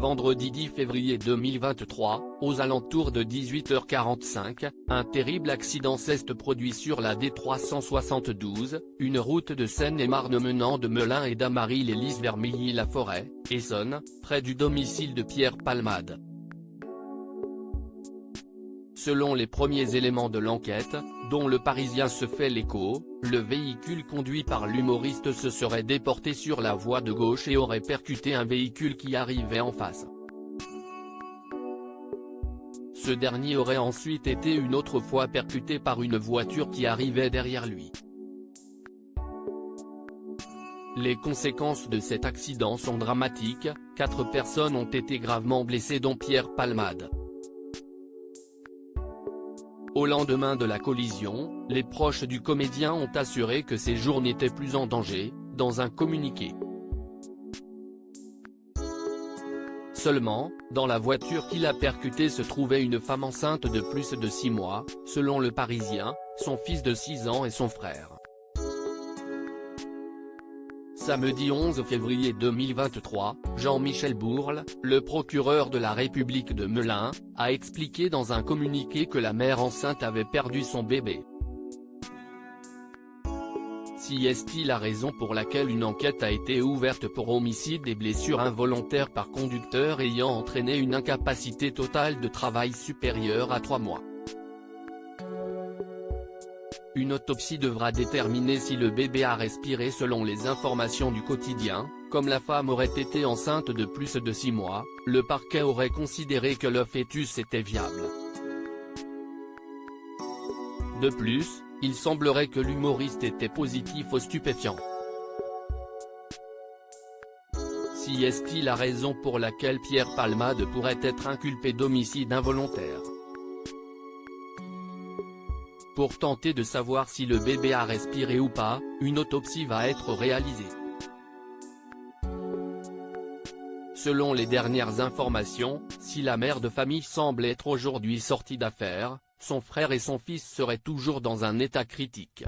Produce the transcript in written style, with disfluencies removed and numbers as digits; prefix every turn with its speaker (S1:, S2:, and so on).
S1: vendredi 10 février 2023, aux alentours de 18h45, un terrible accident s'est produit sur la D372, une route de Seine-et-Marne menant de Melun et d'Amarie-les-Lys vers Milly-la-Forêt, Essonne, près du domicile de Pierre Palmade. Selon les premiers éléments de l'enquête, dont Le Parisien se fait l'écho, le véhicule conduit par l'humoriste se serait déporté sur la voie de gauche et aurait percuté un véhicule qui arrivait en face. Ce dernier aurait ensuite été une autre fois percuté par une voiture qui arrivait derrière lui. Les conséquences de cet accident sont dramatiques, 4 personnes ont été gravement blessées dont Pierre Palmade. Au lendemain de la collision, les proches du comédien ont assuré que ses jours n'étaient plus en danger, dans un communiqué. Seulement, dans la voiture qui l'a percuté se trouvait une femme enceinte de plus de 6 mois, selon Le Parisien, son fils de 6 ans et son frère. Samedi 11 février 2023, Jean-Michel Bourle, le procureur de la République de Melun, a expliqué dans un communiqué que la mère enceinte avait perdu son bébé. Si est-il la raison pour laquelle une enquête a été ouverte pour homicide et blessures involontaires par conducteur ayant entraîné une incapacité totale de travail supérieure à 3 mois. Une autopsie devra déterminer si le bébé a respiré selon les informations du quotidien, comme la femme aurait été enceinte de plus de 6 mois, le parquet aurait considéré que le fœtus était viable. De plus, il semblerait que l'humoriste était positif aux stupéfiants. Si est-il la raison pour laquelle Pierre Palmade pourrait être inculpé d'homicide involontaire. Pour tenter de savoir si le bébé a respiré ou pas, une autopsie va être réalisée. Selon les dernières informations, si la mère de famille semble être aujourd'hui sortie d'affaires, son frère et son fils seraient toujours dans un état critique.